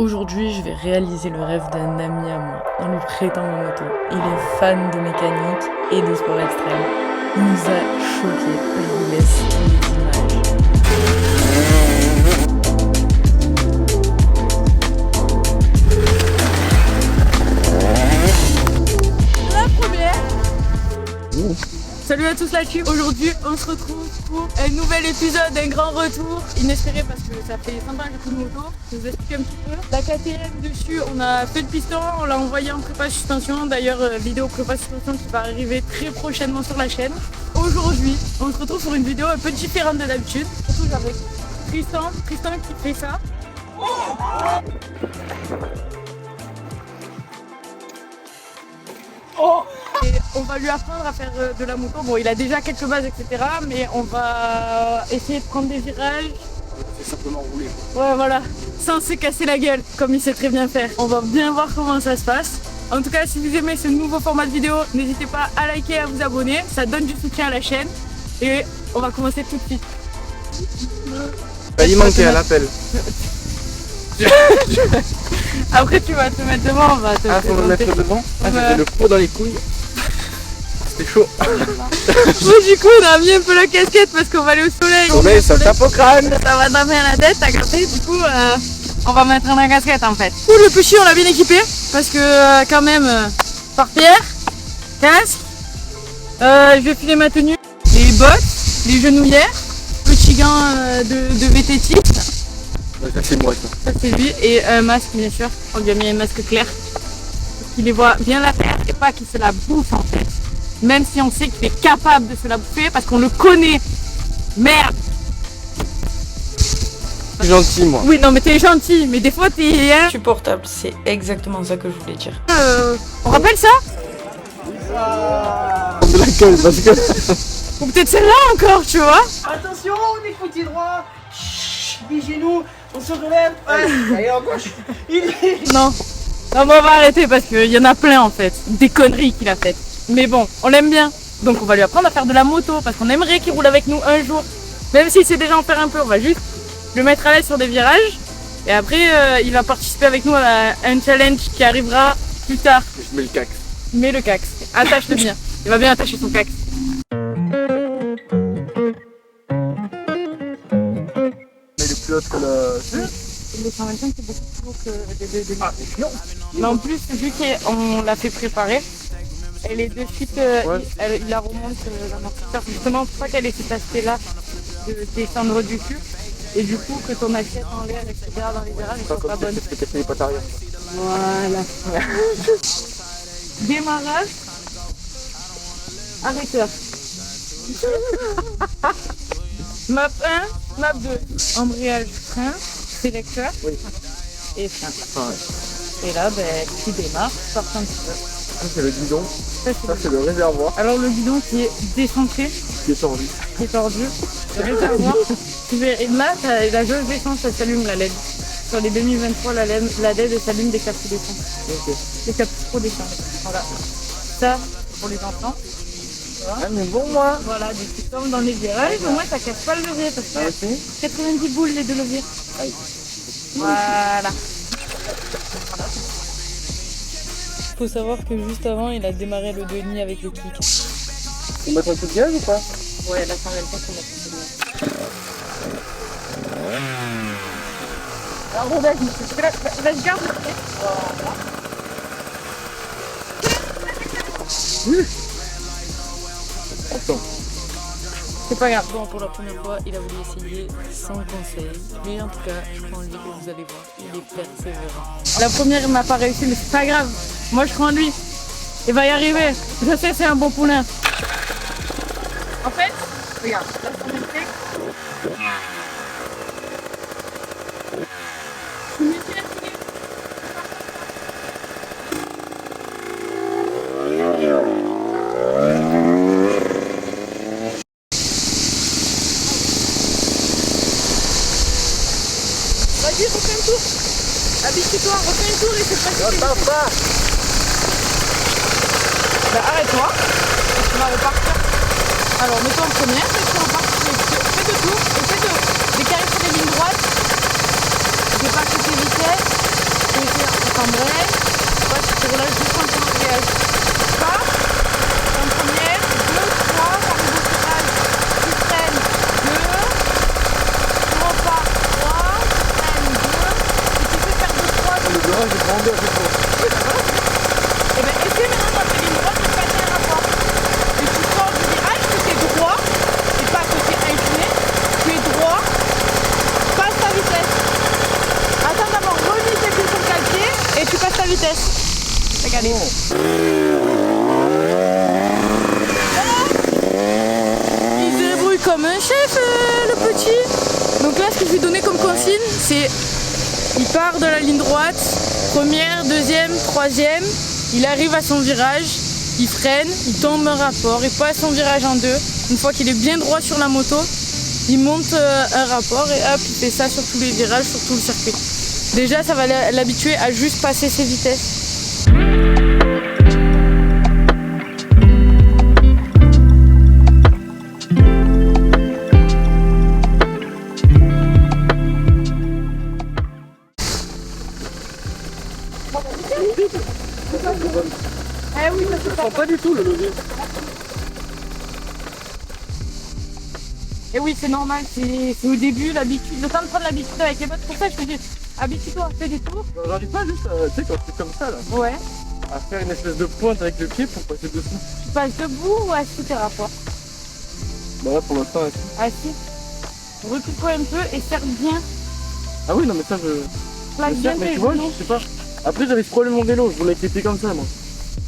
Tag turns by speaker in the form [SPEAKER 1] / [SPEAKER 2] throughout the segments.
[SPEAKER 1] Aujourd'hui, je vais réaliser le rêve d'un ami à moi en lui prêtant ma moto. Il est fan de mécanique et de sport extrême. Il nous a choqués. Je vous laisse les images. La première. Salut à tous la team. Aujourd'hui on se retrouve pour un nouvel épisode, un grand retour inespéré parce que ça fait 5 ans que j'ai pris de moto. Je vous explique un petit peu. La KTM dessus, on a fait le piston, on l'a envoyé en prépa suspension. D'ailleurs vidéo prépa suspension qui va arriver très prochainement sur la chaîne. Aujourd'hui on se retrouve pour une vidéo un peu différente de d'habitude. Surtout avec Tristan qui fait ça. Oh, et on va lui apprendre à faire de la moto. Bon, il a déjà quelques bases, etc. Mais on va essayer de prendre des virages.
[SPEAKER 2] C'est simplement rouler.
[SPEAKER 1] Ouais, voilà. Sans se casser la gueule, comme il sait très bien faire. On va bien voir comment ça se passe. En tout cas, si vous aimez ce nouveau format de vidéo, n'hésitez pas à liker et à vous abonner. Ça donne du soutien à la chaîne. Et on va commencer tout de suite.
[SPEAKER 2] Il manquait à l'appel.
[SPEAKER 1] Après, tu vas te mettre devant. On va te
[SPEAKER 2] Ah, faut me mettre devant. Ah,
[SPEAKER 1] Ouais.
[SPEAKER 2] c'était le pro dans les couilles. C'était chaud.
[SPEAKER 1] Bon, du coup, on a mis un peu la casquette parce qu'on va aller au soleil.
[SPEAKER 2] Le soleil, ça tape au crâne.
[SPEAKER 1] Ça va taper à la tête, t'as capté. Du coup, on va mettre la casquette en fait. Du coup, le pushy, on l'a bien équipé parce que quand même, portière, casque, je vais filer ma tenue, les bottes, les genouillères, petit gant de VTT.
[SPEAKER 2] Ouais, ça c'est moi ça.
[SPEAKER 1] Ça c'est lui, et un masque bien sûr, on lui a mis un masque clair pour qu'il les voit bien la terre et pas qu'il se la bouffe en fait. Même si on sait qu'il est capable de se la bouffer parce qu'on le connaît. Merde.
[SPEAKER 2] Je suis gentil moi.
[SPEAKER 1] Oui non mais t'es gentil, mais des fois t'es...
[SPEAKER 3] Insupportable, c'est exactement ça que je voulais dire.
[SPEAKER 1] on rappelle ça?
[SPEAKER 2] De la gueule parce que.
[SPEAKER 1] Ou peut-être celle-là encore, tu vois?
[SPEAKER 4] Attention, on est côté droit. Chut, les genoux, on se relève. Ouais. Allez, en gauche.
[SPEAKER 1] Non. Non mais on va arrêter parce qu'il y en a plein en fait. Des conneries qu'il a faites. Mais bon, on l'aime bien. Donc on va lui apprendre à faire de la moto parce qu'on aimerait qu'il roule avec nous un jour. Même s'il sait déjà en faire un peu, on va juste le mettre à l'aise sur des virages. Et après, il va participer avec nous à un challenge qui arrivera plus tard.
[SPEAKER 2] Je mets le cax.
[SPEAKER 1] Mais le cax, attache-le bien. Il va bien attacher son cax.
[SPEAKER 2] Mais il est plus haut que le.
[SPEAKER 1] Le 125 c'est beaucoup plus haut que les 2 Mais en plus, vu qu'on l'a fait préparer, elle est de suite, il la remonte l'amortisseur. Justement, pour pas qu'elle ait cet aspect-là de descendre du cul. Et du coup, que ton assiette en l'air, etc. dans les virages,
[SPEAKER 2] Pas
[SPEAKER 1] sont pas
[SPEAKER 2] comme
[SPEAKER 1] bonnes.
[SPEAKER 2] si c'était cassé les pattes arrière.
[SPEAKER 1] Voilà. Démarrage. Arrêteur. Map 1, map 2. Embrayage, frein, sélecteur
[SPEAKER 2] Oui.
[SPEAKER 1] et frein.
[SPEAKER 2] Ah ouais.
[SPEAKER 1] Et là, tu démarres, sors un petit peu.
[SPEAKER 2] Ça c'est le guidon.
[SPEAKER 1] Ça,
[SPEAKER 2] Ça c'est le réservoir
[SPEAKER 1] Alors le guidon qui est décentré,
[SPEAKER 2] qui est tordu.
[SPEAKER 1] qui est tordu, le réservoir. Et là, la jauge d'essence, ça s'allume la LED. Sur les 2023, la LED elle s'allume des captures d'essence.
[SPEAKER 2] Ok.
[SPEAKER 1] Des captures d'essence. Voilà. Ça, c'est pour les enfants.
[SPEAKER 2] Ah mais bon moi.
[SPEAKER 1] Voilà, donc tu tombes dans les virages, au moins ça casse pas le levier parce
[SPEAKER 2] Ah
[SPEAKER 1] que
[SPEAKER 2] aussi.
[SPEAKER 1] 90 boules les 2 leviers.
[SPEAKER 2] Aïe.
[SPEAKER 1] Voilà. Faut savoir que juste avant, il a démarré le Denis avec le kick.
[SPEAKER 2] On met un coup de gaz ou pas?
[SPEAKER 1] Ouais, là, ça va pas qu'on va alors, vas-y, garde.
[SPEAKER 2] Attends.
[SPEAKER 1] C'est pas grave. Bon, pour la première fois, il a voulu essayer sans conseil. Mais en tout cas, je crois en lui que vous allez voir. Il est persévérant. La première, il m'a pas réussi, mais c'est pas grave. Moi, je crois en lui. Il va y arriver. Je sais, c'est un bon poulain. En fait, regarde. Là, c'est un effet. Je me suis appuyée. Vas-y, refais un tour. Habitue-toi, refais un tour et c'est facile. Bah, arrête-toi. Et tu vas repartir. Alors, mets-toi en première, et tu repars. Fais deux tours, et fais des carrés sur les lignes droites. Départ tes vitesses. s'embraye. Ouais, tu te relâches juste en ton embrayage. Tu pars, en première, 2, 3, t'arrives au virage, tu freines, 2, tu repars, 3, tu freines, 2, et tu peux faire 2, 3,
[SPEAKER 2] Le virage est grandi à chaque fois.
[SPEAKER 1] et bien essaie maintenant quand tu es ligne droite de passer un rapport. Et tu sors du virage, que tu es droit, et pas que tu es incliné, tu es droit, passe ta vitesse. Attends d'abord, relis tes pieds sur le calcier et tu passes ta vitesse. Regardez. Il se débrouille comme un chef, le petit. Donc là, ce que je lui ai donné comme consigne, c'est il part de la ligne droite, première, deuxième, troisième, il arrive à son virage, il freine, il tombe un rapport, il passe son virage en deux. Une fois qu'il est bien droit sur la moto, il monte un rapport et hop, il fait ça sur tous les virages, sur tout le circuit. Déjà, ça va l'habituer à juste passer ses vitesses. Eh oui, ça se
[SPEAKER 2] Je sens pas du tout le levier.
[SPEAKER 1] Et oui, c'est normal, c'est au début l'habitude, le temps de prendre l'habitude avec les bottes. Pour ça, je te dis, habitue-toi, fais des tours.
[SPEAKER 2] J'arrive pas juste, tu sais, quand c'est comme ça là,
[SPEAKER 1] Ouais.
[SPEAKER 2] à faire une espèce de pointe avec le pied pour passer dessous.
[SPEAKER 1] Tu passes debout ou assis tes rapports?
[SPEAKER 2] Bah là pour l'instant, assis.
[SPEAKER 1] Assis. Recule-toi un peu et serre bien.
[SPEAKER 2] Ah oui, non mais ça je...
[SPEAKER 1] Plaque bien
[SPEAKER 2] mais
[SPEAKER 1] tes
[SPEAKER 2] tu vois,
[SPEAKER 1] genoux.
[SPEAKER 2] je sais pas. Après j'avais scrollé mon vélo, je voulais qu'il était comme ça moi.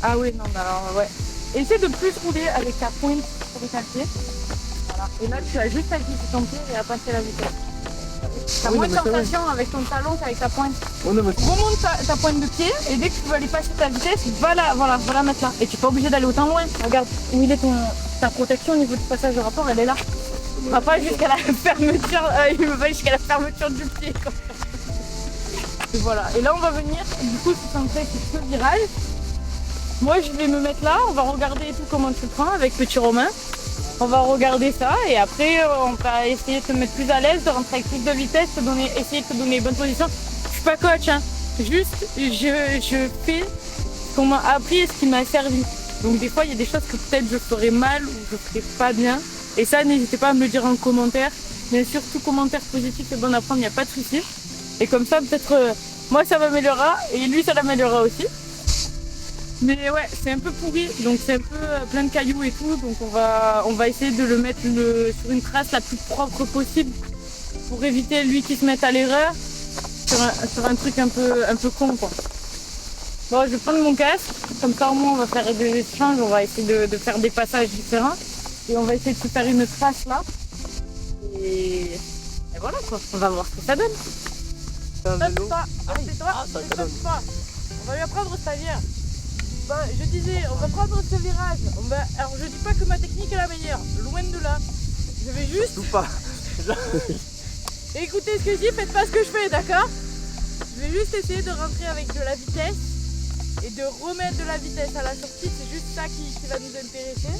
[SPEAKER 1] Ah oui, non, mais alors, ouais. Essaie de plus rouler avec ta pointe sur le calcier. Voilà. Et là, tu as juste à glisser ton pied et à passer la vitesse. T'as
[SPEAKER 2] Oui,
[SPEAKER 1] moins
[SPEAKER 2] non,
[SPEAKER 1] de
[SPEAKER 2] mais c'est vrai.
[SPEAKER 1] sensation avec ton talon qu'avec ta pointe.
[SPEAKER 2] Oh non mais...
[SPEAKER 1] Remonte ta pointe de pied et dès que tu veux aller passer ta vitesse, va la mettre là. Et tu n'es pas obligé d'aller autant loin. Regarde, où il est ta protection au niveau du passage de rapport, elle est là. Va pas jusqu'à la fermeture, il me va jusqu'à la fermeture du pied. Quoi. Et voilà. Et là on va venir, du coup c'est centré sur ce virage. Moi je vais me mettre là, on va regarder tout comment tu le prends avec petit Romain. On va regarder ça et après on va essayer de te mettre plus à l'aise, de rentrer avec plus de vitesse, essayer de te donner les bonnes positions. Je suis pas coach, hein. Juste je fais ce qu'on m'a appris et ce qui m'a servi. Donc des fois il y a des choses que peut-être je ferais mal ou je ferais pas bien. Et ça n'hésitez pas à me le dire en commentaire. Bien sûr tout commentaire positif est bon à prendre, il n'y a pas de souci. Et comme ça peut-être moi ça m'améliorera et lui ça l'améliorera aussi. Mais ouais, c'est un peu pourri, donc c'est un peu plein de cailloux et tout, donc on va essayer de le mettre sur une trace la plus propre possible pour éviter lui qui se mette à l'erreur sur un truc un peu con quoi. Bon, je vais prendre mon casque, comme ça au moins on va faire des échanges, on va essayer de faire des passages différents et on va essayer de se faire une trace là. Et voilà quoi, on va voir ce que ça donne. Stop pas, assieds-toi, stop pas. On va lui apprendre sa vie. Ben, je disais, on va prendre ce virage. Alors je dis pas que ma technique est la meilleure, loin de là. Je vais juste...
[SPEAKER 2] Tout pas.
[SPEAKER 1] Écoutez ce que je dis, faites pas ce que je fais, d'accord? Je vais juste essayer de rentrer avec de la vitesse et de remettre de la vitesse à la sortie. C'est juste ça qui va nous intéresser.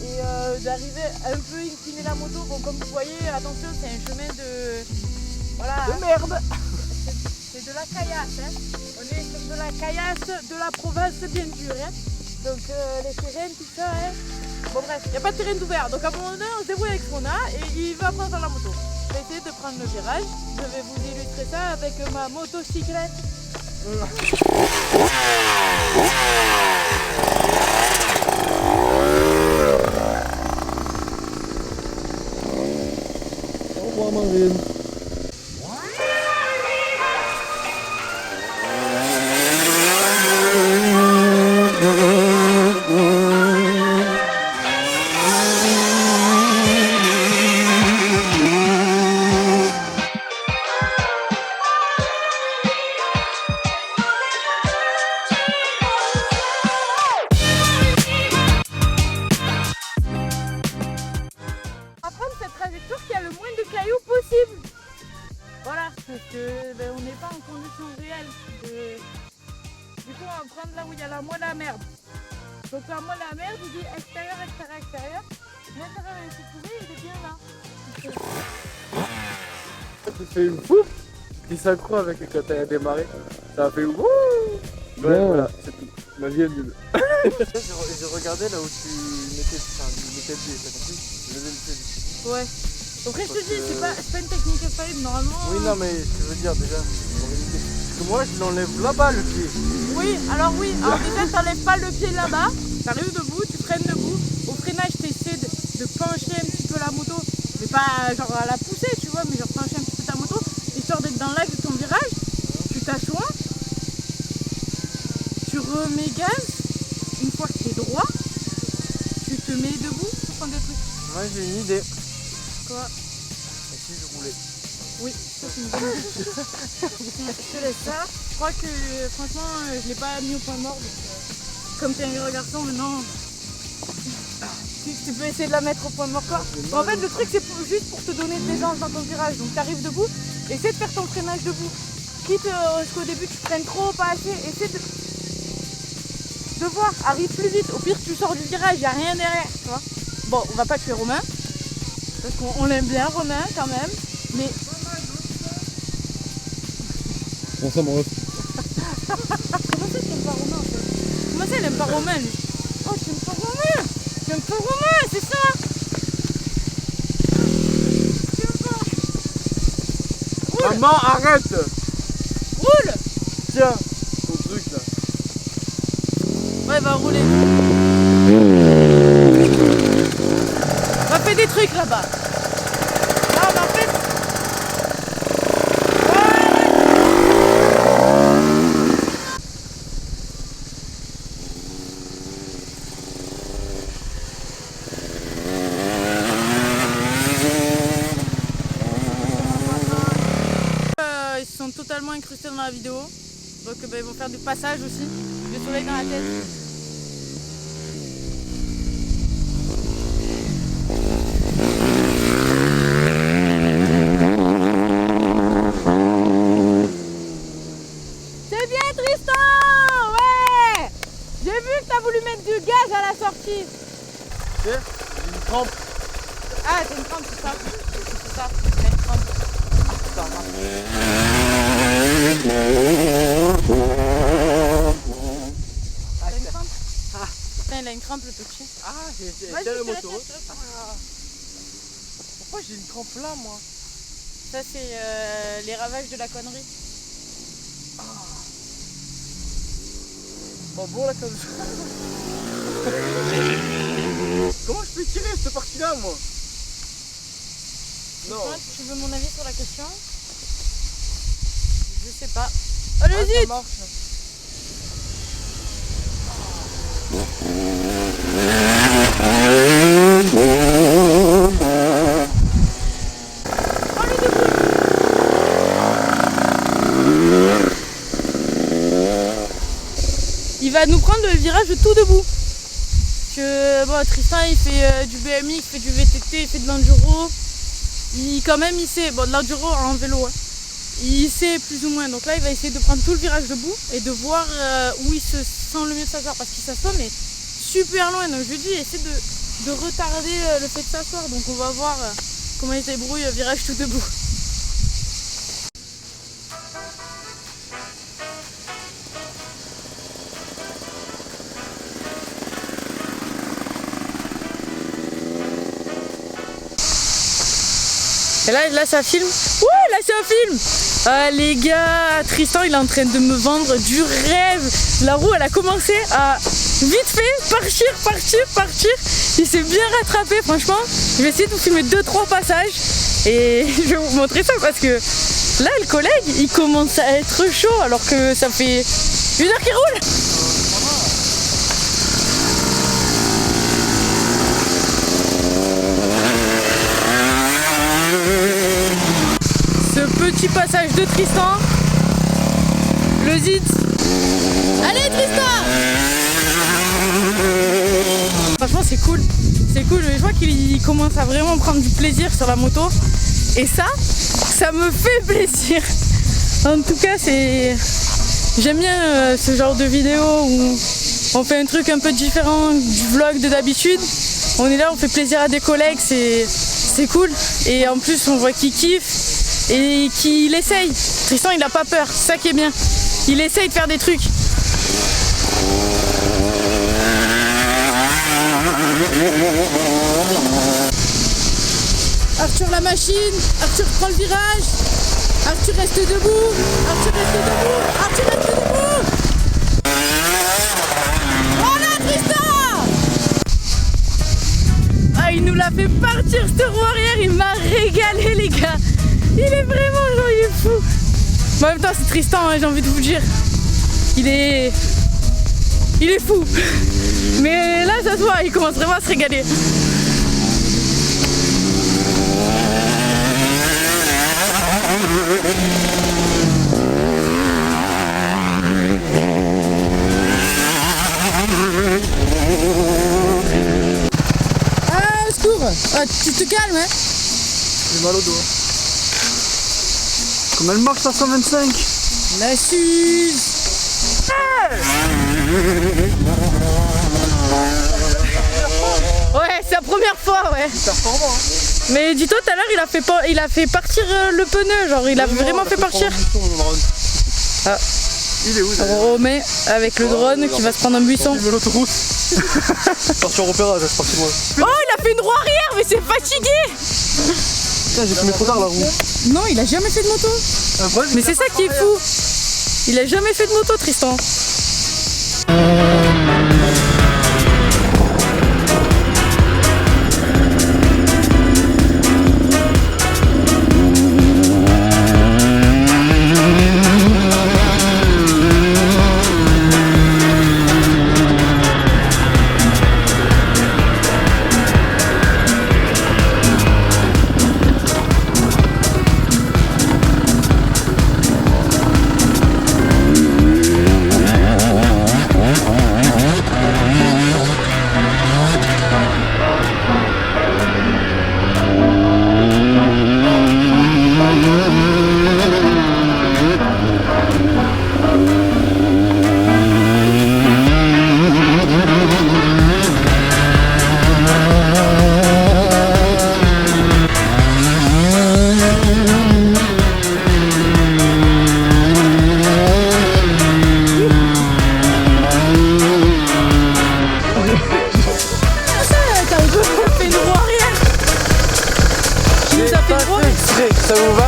[SPEAKER 1] Et d'arriver un peu incliner la moto. Bon, comme vous voyez, attention, c'est un chemin de... Voilà.
[SPEAKER 2] De merde.
[SPEAKER 1] C'est de la caillasse, hein. On est sur de la caillasse de la province bien dure, hein. Donc les terrains, tout ça, hein. Bon bref, il n'y a pas de terrain ouvert, donc à un moment donné on se débrouille avec ce qu'on a et il va prendre dans la moto. Je vais essayer de prendre le virage, je vais vous illustrer ça avec ma motocyclette.
[SPEAKER 2] Au revoir Marine.
[SPEAKER 1] Possible. Voilà, parce que on n'est pas en condition réelle. Du coup, on va prendre là où il y a la moelle à merde. Donc la moelle à merde, il dit extérieur, extérieur, extérieur. L'intérieur est sécurisé, il est bien là.
[SPEAKER 2] Tu fais une foupe qui s'accroît avec quand elle a démarré. Ça a fait wouh. Ouais, voilà, c'est tout. Ma vie est nulle. J'ai regardé là où tu mettais le pied, t'as compris? Je levais le pied.
[SPEAKER 1] Ouais. Après, je te dis, c'est pas une technique faillible, normalement.
[SPEAKER 2] Oui, non, mais je veux dire déjà, parce que moi je l'enlève là-bas le pied.
[SPEAKER 1] Oui, alors déjà, t'enlèves pas le pied là-bas, t'arrives debout, tu freines debout. Au freinage, t'essaies de pencher un petit peu la moto, mais pas genre à la pousser, tu vois, mais genre pencher un petit peu ta moto, histoire d'être dans l'axe de ton virage. Tu t'assois, tu remets gaz. Une fois que t'es droit, tu te mets debout pour prendre des trucs.
[SPEAKER 2] Moi j'ai une idée.
[SPEAKER 1] Quoi?
[SPEAKER 2] Et si je roulais?
[SPEAKER 1] Oui, ça c'est une bonne idée. Je te laisse ça. Je crois que franchement, je l'ai pas mis au point mort. Donc, comme t'es un gros garçon maintenant, tu peux essayer de la mettre au point mort quoi. En fait, le truc c'est juste pour te donner de l'aisance dans ton virage. Donc t'arrives debout, essaie de faire ton freinage debout. Quitte qu'au début tu freines trop, pas assez, essaie de voir, arrive plus vite. Au pire, tu sors du virage, y a rien derrière, tu vois. Bon, on va pas tuer Romain. Parce qu'on l'aime bien, Romain, quand même. Mais.
[SPEAKER 2] Bon, ça m'en ref.
[SPEAKER 1] Comment ça, tu n'aimes pas Romain en fait? Comment ça, il n'aime pas Romain lui? Oh, tu n'aimes pas Romain? Tu n'aimes pas Romain, c'est ça? Tu n'aimes pas? Roule!
[SPEAKER 2] Maman, arrête!
[SPEAKER 1] Roule!
[SPEAKER 2] Tiens, ton truc là.
[SPEAKER 1] Ouais, va rouler. On va faire des trucs là-bas. Là, on en fait. Ils se sont totalement incrustés dans la vidéo. Donc ils vont faire du passage aussi. Le soleil dans la tête. C'est bien Tristan! Ouais! J'ai vu que t'as voulu mettre du gaz à la sortie.
[SPEAKER 2] Tu sais, j'ai une crampe.
[SPEAKER 1] Ah, t'as une crampe, c'est ça? C'est ça, t'as une crampe.
[SPEAKER 2] Ça marche.
[SPEAKER 1] T'as une crampe? Putain, il a une crampe le petit.
[SPEAKER 2] Ah, j'ai
[SPEAKER 1] Vas-y,
[SPEAKER 2] le
[SPEAKER 1] je te
[SPEAKER 2] moto.
[SPEAKER 1] laisse, je te laisse.
[SPEAKER 2] Pourquoi j'ai une crampe là, moi?
[SPEAKER 1] Ça, c'est les ravages de la connerie.
[SPEAKER 2] Bon, bon, là, comme ça. Comment je peux tirer cette partie-là, moi? Non.
[SPEAKER 1] Toi, tu veux mon avis sur la question? Je sais pas.
[SPEAKER 2] Ah,
[SPEAKER 1] Allez-y!
[SPEAKER 2] ça marche.
[SPEAKER 1] Il va nous prendre le virage tout debout. Que, bon, Tristan il fait du BMX, il fait du VTT, il fait de l'enduro. Il sait, bon de l'enduro en vélo, hein. Il sait plus ou moins. Donc là il va essayer de prendre tout le virage debout et de voir où il se sent le mieux s'asseoir. Parce qu'il s'assoit mais super loin. Donc je lui dis essaie de retarder le fait de s'asseoir. Donc on va voir comment il se débrouille virage tout debout. Et là ça filme. Ouais, là c'est un film. Ah les gars, Tristan il est en train de me vendre du rêve. La roue elle a commencé à vite fait partir. Il s'est bien rattrapé franchement. Je vais essayer de vous filmer 2-3 passages. Et je vais vous montrer ça parce que là le collègue il commence à être chaud alors que ça fait 1 heure qu'il roule. Ce petit passage de Tristan, le zit. Allez Tristan! Franchement c'est cool, mais je vois qu'il commence à vraiment prendre du plaisir sur la moto. Et ça me fait plaisir. En tout cas j'aime bien ce genre de vidéo où on fait un truc un peu différent du vlog de d'habitude. On est là, on fait plaisir à des collègues, c'est cool. Et en plus on voit qu'il kiffe et qu'il essaye. Tristan il a pas peur, c'est ça qui est bien. Il essaye de faire des trucs. Arthur la machine, Arthur prend le virage, Arthur reste debout, Arthur reste debout, Arthur reste debout. Oh là Tristan! Ah il nous l'a fait partir ce roue arrière, il m'a régalé les gars. Il est vraiment genre il est fou. Mais en même temps c'est Tristan hein, j'ai envie de vous dire. Il est fou. Mais là ça se voit, il commence vraiment à se régaler. Ah, au secours! Ah, tu te calmes, hein?
[SPEAKER 2] J'ai mal au dos. Comme elle marche à 125.
[SPEAKER 1] La suze! Ouais, c'est la première fois, ouais.
[SPEAKER 2] C'est performant. Hein.
[SPEAKER 1] Mais dis-toi, tout à l'heure, il a fait partir le pneu, genre, il a vraiment fait partir. Ah.
[SPEAKER 2] Il est où
[SPEAKER 1] Romain avec le drone qui va se prendre un buisson.
[SPEAKER 2] Il met l'autoroute. Parti au repérage, c'est parti loin.
[SPEAKER 1] Oh, il a fait une roue arrière, mais c'est fatigué!
[SPEAKER 2] Putain, j'ai fumé trop tard la roue.
[SPEAKER 1] Non, il a jamais fait de moto. Mais c'est ça qui est fou. Il a jamais fait de moto, Tristan.
[SPEAKER 2] Ça vous va?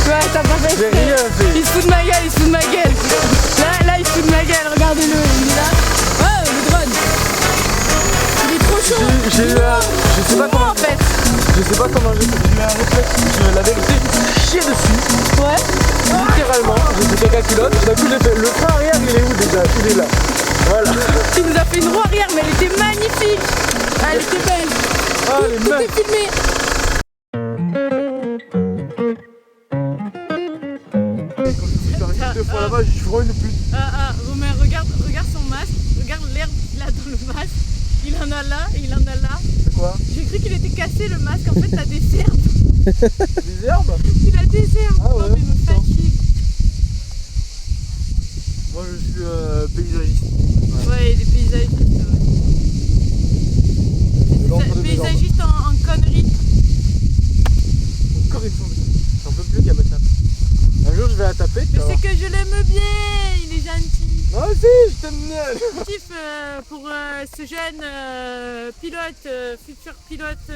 [SPEAKER 1] Ouais, t'as pas fait
[SPEAKER 2] J'ai
[SPEAKER 1] exprès.
[SPEAKER 2] rien fait.
[SPEAKER 1] Il se fout de ma gueule, il se fout de ma gueule. Là, il se fout de ma gueule, regardez-le, il est là. Oh, le drone. Il est trop chaud.
[SPEAKER 2] J'ai eu un... Je sais pas comment...
[SPEAKER 1] en fait.
[SPEAKER 2] Je sais pas comment j'ai eu un réflexe. La vérité, je me suis chié dessus.
[SPEAKER 1] Ouais.
[SPEAKER 2] Littéralement, j'ai fait caca culotte. D'un coup, j'ai fait... Le frein arrière, il est où déjà? Il est là. Voilà.
[SPEAKER 1] Il nous a fait une roue arrière, mais elle était magnifique. Ah, elle était belle.
[SPEAKER 2] Ah, les
[SPEAKER 1] Tout
[SPEAKER 2] meufs.
[SPEAKER 1] est filmé.
[SPEAKER 2] Quand j'arrive 2 fois là-bas, je suis vraiment une pute.
[SPEAKER 1] Romain, regarde son masque. Regarde l'herbe qu'il a dans le masque. Il en a là, et il en a là.
[SPEAKER 2] C'est quoi?
[SPEAKER 1] J'ai cru qu'il était cassé le masque. En fait, t'as des herbes.
[SPEAKER 2] Des herbes?
[SPEAKER 1] Il a des herbes.
[SPEAKER 2] Ah ouais,
[SPEAKER 1] Non, mais il me
[SPEAKER 2] putain.
[SPEAKER 1] fatigue.
[SPEAKER 2] Moi, je suis paysagiste.
[SPEAKER 1] Ouais, des paysagistes.
[SPEAKER 2] L'ombre de mes jambes.
[SPEAKER 1] Paysagiste en conneries.
[SPEAKER 2] Encore une fois, j'en peux plus qu'elle me tape. Un jour, je vais la taper. tu
[SPEAKER 1] Mais
[SPEAKER 2] vas
[SPEAKER 1] c'est
[SPEAKER 2] voir.
[SPEAKER 1] que je l'aime bien, il est gentil.
[SPEAKER 2] Moi aussi, je t'aime bien.
[SPEAKER 1] Objectif pour ce jeune pilote, futur pilote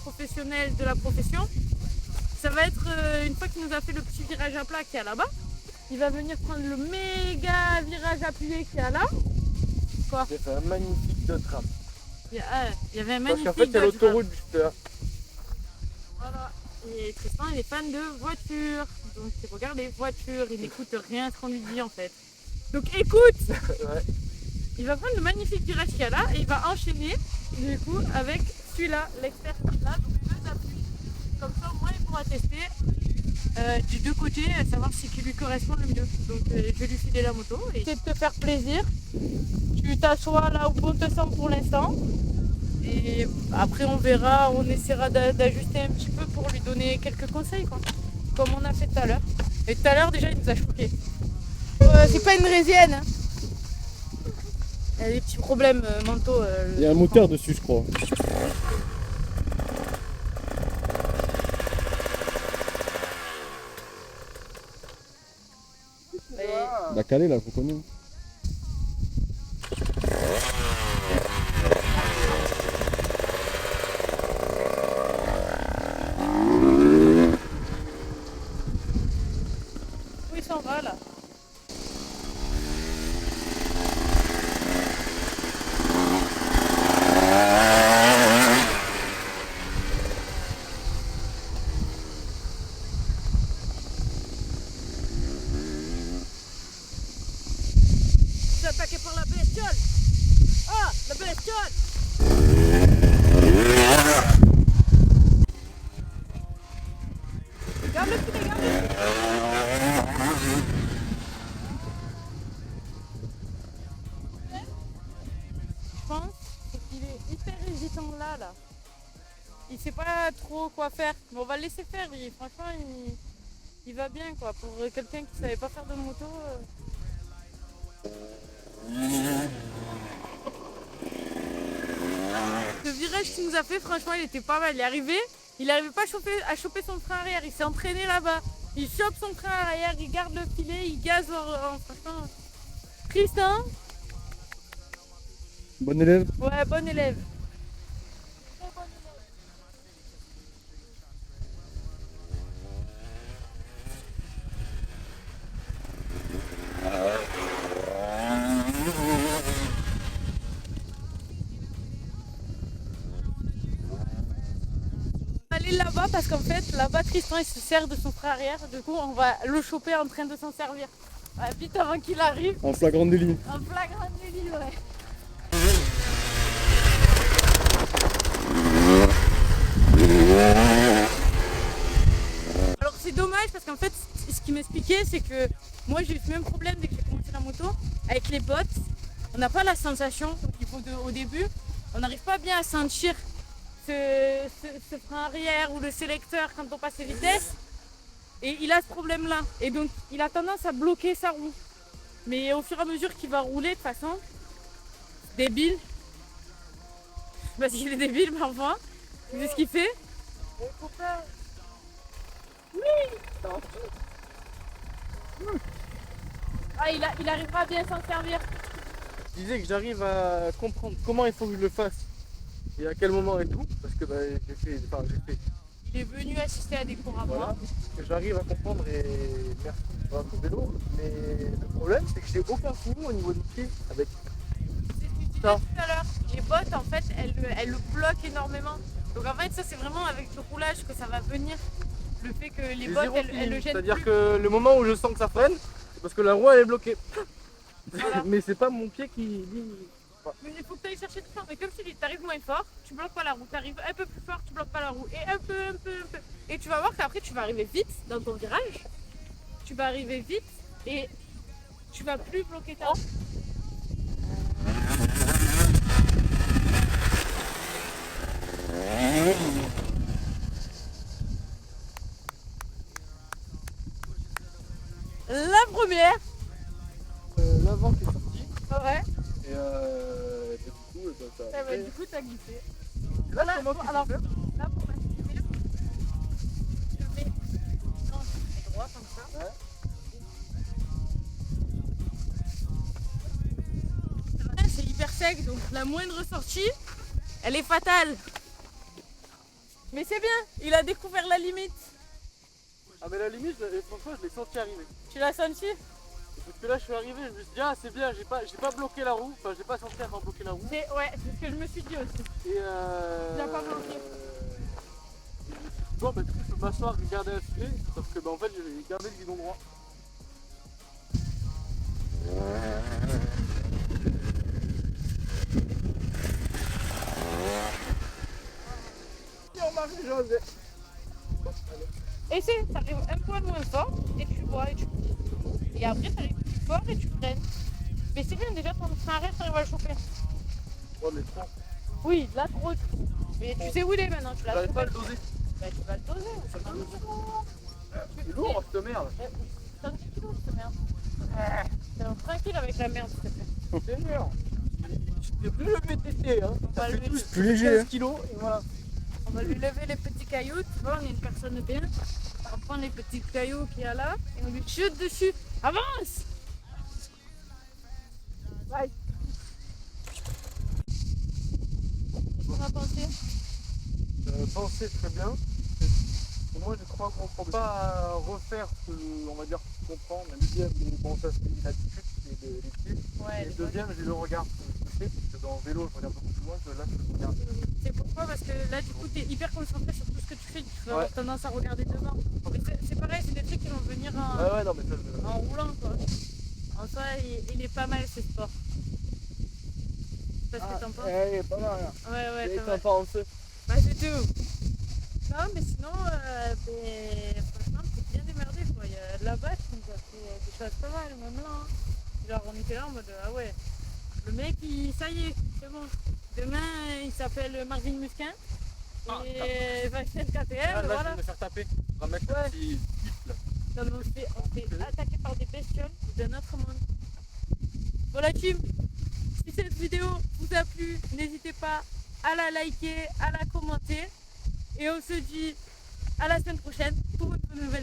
[SPEAKER 1] professionnel de la profession, ça va être une fois qu'il nous a fait le petit virage à plat qu'il y a là-bas, il va venir prendre le méga virage appuyé qu'il y a là. Quoi?
[SPEAKER 2] J'ai fait un magnifique de trappe.
[SPEAKER 1] Il y avait un
[SPEAKER 2] Parce
[SPEAKER 1] magnifique.
[SPEAKER 2] qu'en fait, il y a
[SPEAKER 1] Dodge
[SPEAKER 2] l'autoroute juste là.
[SPEAKER 1] Ram. Voilà. Et Tristan, il est fan de voitures. Donc il regarde les voitures, il n'écoute rien à ce qu'on lui dit en fait. Donc écoute!
[SPEAKER 2] Ouais.
[SPEAKER 1] Il va prendre le magnifique virage qu'il y a là et il va enchaîner du coup avec celui-là, l'expert là, donc les deux appuis. Comme ça au moins il pourra tester du deux côtés, savoir ce qui lui correspond le mieux. Donc je vais lui filer la moto et essayer de te faire plaisir. Tu t'assois là où bon te semble pour l'instant. Et après on verra, on essaiera d'ajuster un petit peu pour lui donner quelques conseils quoi. Comme on a fait tout à l'heure. Et tout à l'heure déjà il nous a choqué. C'est pas une résienne. Hein. Il y a des petits problèmes mentaux.
[SPEAKER 2] Il y a un moteur dessus, je crois.
[SPEAKER 1] Et-
[SPEAKER 2] La calée là, faut qu'on.
[SPEAKER 1] attaqué par la bestiole. Ah, la bestiole. Garde le filet, garde le filet. Je pense qu'il est hyper hésitant là. Il sait pas trop quoi faire. Mais on va le laisser faire. Franchement, il va bien quoi. Pour quelqu'un qui savait pas faire de moto. Le virage qu'il nous a fait, franchement, il était pas mal. Il arrivait pas à choper son frein arrière. Il s'est entraîné là-bas. Il chope son frein arrière, il garde le filet, il gaze franchement. Tristan.
[SPEAKER 2] Bon élève.
[SPEAKER 1] Ouais, bon élève. Aller là-bas parce qu'en fait là-bas Tristan il se sert de son frein arrière, du coup on va le choper en train de s'en servir. Ouais, vite avant qu'il arrive.
[SPEAKER 2] En flagrant délit.
[SPEAKER 1] En flagrant délit, ouais. Alors c'est dommage parce qu'en fait ce qu'il m'expliquait c'est que moi j'ai eu le même problème dès que j'ai commencé la moto avec les bottes. On n'a pas la sensation au début, on n'arrive pas bien à sentir ce frein arrière ou le sélecteur quand on passe les vitesses. Et il a ce problème là. Et donc il a tendance à bloquer sa roue. Mais au fur et à mesure qu'il va rouler de toute façon, débile. Parce qu'il est débile parfois. Vous savez ce qu'il fait? Oui. Ah, il arrivera à bien s'en servir.
[SPEAKER 2] Je disais que j'arrive à comprendre comment il faut que je le fasse et à quel moment et tout, parce que j'ai fait.
[SPEAKER 1] Il est venu assister à des cours à moi.
[SPEAKER 2] Voilà, que j'arrive à comprendre et merci pour ton vélo. Mais le problème c'est que j'ai aucun signe au niveau du pied avec
[SPEAKER 1] C'est ce que je disais tout à l'heure. Les bottes en fait elles le bloquent énormément. Donc en fait ça c'est vraiment avec le roulage que ça va venir. Le fait que les bottes elles le gênent.
[SPEAKER 2] C'est-à-dire
[SPEAKER 1] plus.
[SPEAKER 2] que le moment où je sens que ça freine, c'est parce que la roue elle est bloquée.
[SPEAKER 1] Voilà.
[SPEAKER 2] Mais c'est pas mon pied qui dit.
[SPEAKER 1] Mais il faut que tu ailles chercher tout ça. Mais comme si tu arrives moins fort, tu bloques pas la roue. Tu arrives un peu plus fort, tu bloques pas la roue. Et un peu. Et tu vas voir qu'après tu vas arriver vite dans ton virage. Tu vas arriver vite et tu vas plus bloquer ta roue. La première.
[SPEAKER 2] L'avant qui est sorti
[SPEAKER 1] Ouais.
[SPEAKER 2] et du coup ça
[SPEAKER 1] Eh ben, du coup t'as glissé.
[SPEAKER 2] là
[SPEAKER 1] Là,
[SPEAKER 2] comment tu
[SPEAKER 1] alors,
[SPEAKER 2] peux faire
[SPEAKER 1] là pour la première, je mets droit comme ça.
[SPEAKER 2] Ouais.
[SPEAKER 1] C'est hyper sec, donc la moindre sortie, elle est fatale. Mais c'est bien, il a découvert la limite.
[SPEAKER 2] Ah mais la limite, franchement je l'ai senti arriver.
[SPEAKER 1] Tu l'as senti?
[SPEAKER 2] Parce que là je suis arrivé, je me suis dit ah c'est bien, j'ai pas bloqué la roue, enfin j'ai pas senti avoir bloqué la roue.
[SPEAKER 1] Ouais, c'est ce que je me suis dit aussi.
[SPEAKER 2] Et
[SPEAKER 1] Tu l'as pas bloqué.
[SPEAKER 2] Bon bah du coup je peux m'asseoir et garder la filet, sauf que en fait j'ai gardé le guidon droit. Sur Marie-Josée.
[SPEAKER 1] Essaye, t'arrives un poil moins fort et tu vois et tu pousses. Et après t'arrives plus fort et tu freines. Mais c'est bien déjà ton frein arrière, t'arrives à le choper.
[SPEAKER 2] Oh mais trop.
[SPEAKER 1] Oui, là trop. Mais tu sais où il est maintenant, tu l'as
[SPEAKER 2] J'arrive pas à
[SPEAKER 1] trouvé.
[SPEAKER 2] le doser.
[SPEAKER 1] Bah, tu vas le doser. C'est pas
[SPEAKER 2] C'est lourd cette merde.
[SPEAKER 1] C'est un petit kilo cette merde. Tranquille avec la merde s'il te plaît.
[SPEAKER 2] C'est dur. C'est plus le VTT hein.
[SPEAKER 1] va
[SPEAKER 2] Ça fait
[SPEAKER 1] le-
[SPEAKER 2] tous
[SPEAKER 1] plus
[SPEAKER 2] léger 15 kilos et voilà.
[SPEAKER 1] On va lui lever les petits cailloux, tu vois, on est une personne bien. On prend les petits cailloux qu'il y a là et on lui chute dessus. Avance! Ouais. Qu'est-ce qu'on a pensé?
[SPEAKER 2] Penser très bien. Pour moi, je crois qu'on ne peut pas refaire ce que, on va dire, ce qu'on comprend. La deuxième, bon, ça c'est une attitude, c'est les pieds.
[SPEAKER 1] Ouais,
[SPEAKER 2] Et le deuxième, j'ai le regard. Je sais, parce que dans le vélo, je regarde beaucoup plus loin que là, je regarde.
[SPEAKER 1] c'est pourquoi? Parce que là, du coup, t'es hyper concentré sur tout ce que tu fais. Tu vas
[SPEAKER 2] Ouais.
[SPEAKER 1] avoir tendance à regarder devant. Mais c'est pareil, c'est des trucs qui vont venir
[SPEAKER 2] Ouais, non, mais ça,
[SPEAKER 1] en roulant, quoi. En soi, il est pas mal ce sport. Je sais pas ce que t'en penses.
[SPEAKER 2] Elle est pas mal. Hein.
[SPEAKER 1] Ouais,
[SPEAKER 2] Et
[SPEAKER 1] ça
[SPEAKER 2] t'en
[SPEAKER 1] va.
[SPEAKER 2] penses?
[SPEAKER 1] Bah c'est tout. Non mais sinon, franchement c'est bien démerdé quoi. Il y a de la bâche, on nous a fait des choses pas mal même là. Hein. Genre on était là en mode ah ouais, le mec ça y est, c'est bon. Demain il s'appelle Marvin Musquin et il va faire le KTM,
[SPEAKER 2] Ah, là, je
[SPEAKER 1] voilà.
[SPEAKER 2] viens de me faire taper. On va mettre
[SPEAKER 1] Ouais.
[SPEAKER 2] le petit type là.
[SPEAKER 1] Non, mais on se fait attaquer par des bestioles d'un autre monde. Bon la team, si cette vidéo vous a plu, n'hésitez pas à la liker, à la commenter. Et on se dit à la semaine prochaine pour une nouvelle